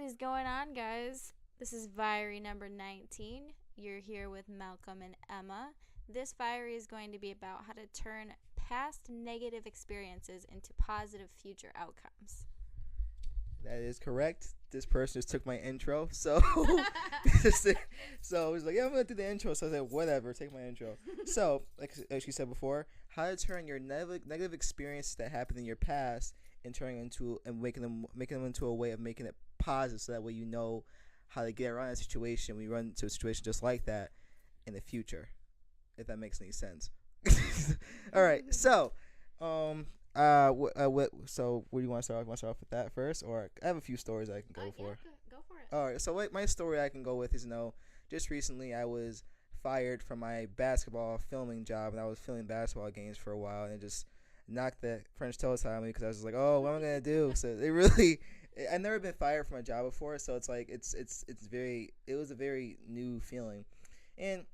is going on, guys? This is Viary number 19. You're here with Malcolm and Emma. This Viary is going to be about how to turn past negative experiences into positive future outcomes. That is correct. This person just took my intro, so so I was like, "Yeah, I'm gonna do the intro." So I said, "Whatever, take my intro." So, like she said before, how to turn your negative experiences that happened in your past and turning into and making them into a way of making it positive, so that way you know how to get around a situation when you run into a situation just like that in the future, if that makes any sense. All right, so um, so where do you want to start off? Want to start off with that first, or I have a few stories I can go for. Go for it. All right, so my story I can go with is just recently I was fired from my basketball filming job, and I was filming basketball games for a while, and it just knocked the French toast out of me because I was just like, oh, what am I gonna do? So it really, I've never been fired from a job before, so it's like it was a very new feeling, and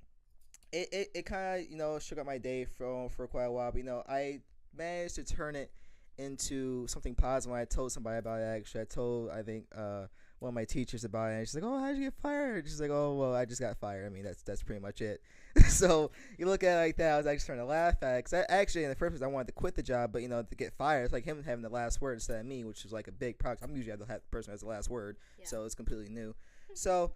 it kind of shook up my day for quite a while, but I managed to turn it into something positive when I told somebody about it. Actually, I told, I think, one of my teachers about it, and she's like, "Oh, how'd you get fired?" She's like, "Oh, well, I just got fired." I mean, that's pretty much it. So you look at it like that, I was actually starting to laugh at it, because actually in the first place I wanted to quit the job, but to get fired, it's like him having the last word instead of me, which is like a big problem. I'm usually the person who has the last word, so it's completely new. So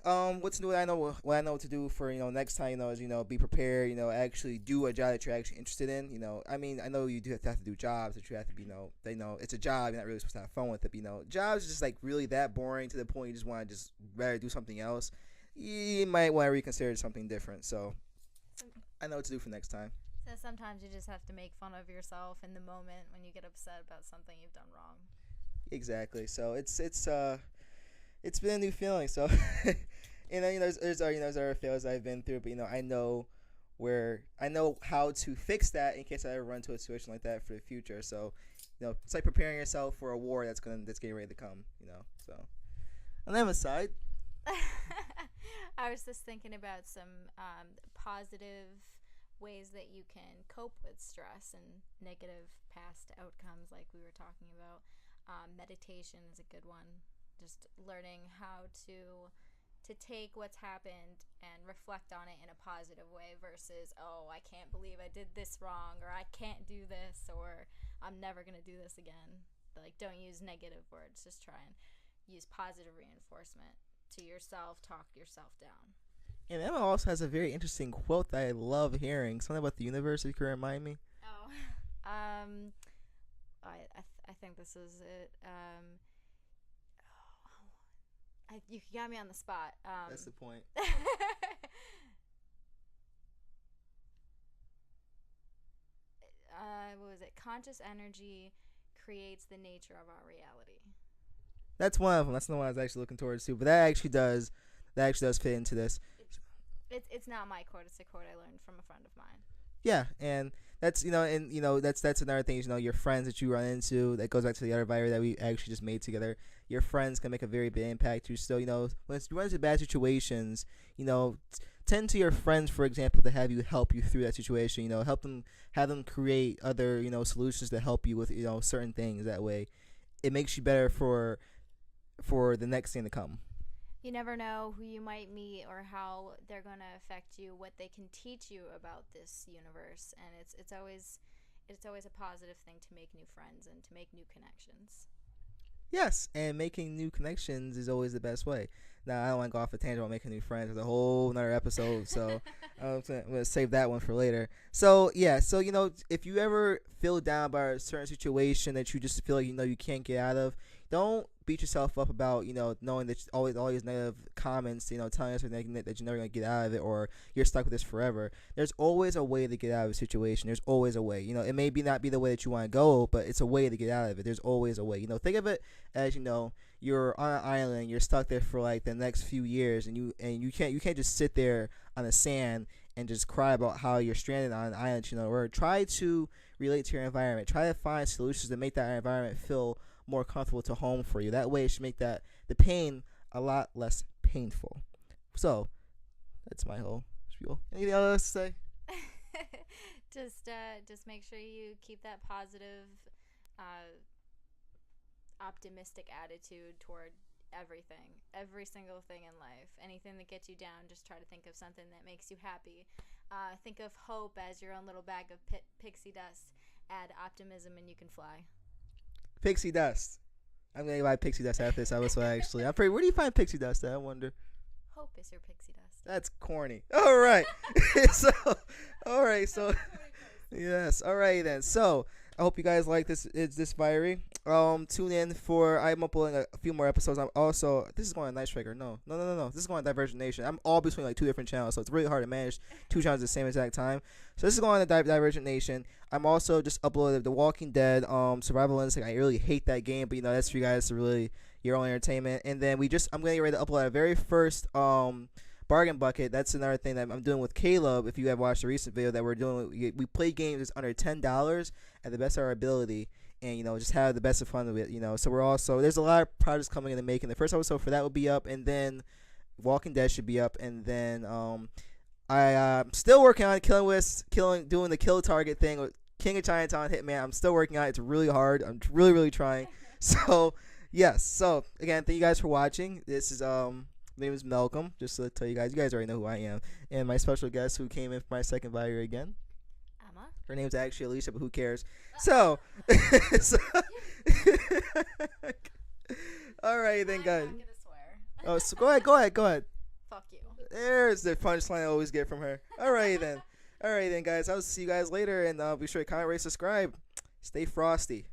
what's new? What I know to do for next time. Is be prepared. Actually do a job that you're actually interested in. I mean, I know you do have to do jobs that you have to be. They know it's a job. You're not really supposed to have fun with it. But, jobs are just like really that boring to the point you just want to just rather do something else. You might want to reconsider something different. So I know what to do for next time. So sometimes you just have to make fun of yourself in the moment when you get upset about something you've done wrong. Exactly. So it's been a new feeling. So, there's other fails I've been through, but I know how to fix that in case I ever run into a situation like that for the future. So, it's like preparing yourself for a war that's getting ready to come. So on the other side, I was just thinking about some positive ways that you can cope with stress and negative past outcomes, like we were talking about. Meditation is a good one. Just learning how to take what's happened and reflect on it in a positive way versus, oh, I can't believe I did this wrong, or I can't do this, or I'm never going to do this again. Like, don't use negative words. Just try and use positive reinforcement to yourself. Talk yourself down. and Emma also has a very interesting quote that I love hearing. Something about the universe. If you can remind me. Oh. I think this is it. You got me on the spot. That's the point. What was it? Conscious energy creates the nature of our reality. That's one of them. That's the one I was actually looking towards too. But that actually does fit into this. It's not my quote. It's a quote I learned from a friend of mine. Yeah, and that's another thing. Your friends that you run into. That goes back to the other Viary that we actually just made together. Your friends can make a very big impact. When you run into bad situations, tend to your friends, for example, to have you help you through that situation. Have them create other solutions to help you with certain things. That way, it makes you better for the next thing to come. You never know who you might meet or how they're going to affect you, what they can teach you about this universe, and it's always a positive thing to make new friends and to make new connections. Yes, and making new connections is always the best way. Now, I don't want to go off a tangent about making new friends. There's a whole another episode, so I'm going to save that one for later. So, yeah, if you ever feel down by a certain situation that you just feel like you can't get out of, don't beat yourself up about knowing that always all these negative comments telling us that you're never going to get out of it, or you're stuck with this forever. There's always a way to get out of a situation. There's always a way. It may not be the way that you want to go, but it's a way to get out of it. There's always a way. Think of it as you're on an island, you're stuck there for like the next few years, and you can't just sit there on the sand and just cry about how you're stranded on an island. Or try to relate to your environment. Try to find solutions that make that environment feel more comfortable to home for you. That way it should make the pain a lot less painful. So that's my whole spiel. Anything else to say? Just make sure you keep that positive, optimistic attitude toward everything, every single thing in life. Anything that gets you down, just try to think of something that makes you happy. Think of hope as your own little bag of pixie dust. Add optimism and you can fly. Pixie dust. I'm gonna buy pixie dust after this episode. Actually, I'm pretty. Where do you find pixie dust at? I wonder. Hope is your pixie dust. That's corny. All right. So, all right. So, yes. All right then. So, I hope you guys like this. It's this Viary. Tune in for. I'm uploading a few more episodes. I'm also. This is going on Night Striker. No. This is going on Divergent Nation. I'm all between like two different channels, so it's really hard to manage two channels at the same exact time. So this is going on the Divergent Nation. I'm also just uploaded The Walking Dead. Survival Instinct. I really hate that game, but you know that's for you guys to really your own entertainment. And then I'm gonna get ready to upload our very first bargain bucket. That's another thing that I'm doing with Caleb. If you have watched the recent video that we're doing, we play games under $10 at the best of our ability, and you know just have the best of fun with it. You know, so there's a lot of projects coming in the making. The first episode for that will be up, and then Walking Dead should be up, and then I'm still working on doing the kill target thing with King of Chinatown Hitman. I'm still working on it. It's really hard. I'm really trying. So yes. So again, thank you guys for watching. This is my name is Malcolm. Just to tell you guys already know who I am. And my special guest who came in for my second Viary again. Emma. Her name's actually Alicia, but who cares? So, all right then, guys. I'm not gonna swear. Oh, so go ahead. Fuck you. There's the punchline I always get from her. All right then, guys. I'll see you guys later, and be sure to comment, rate, subscribe. Stay frosty.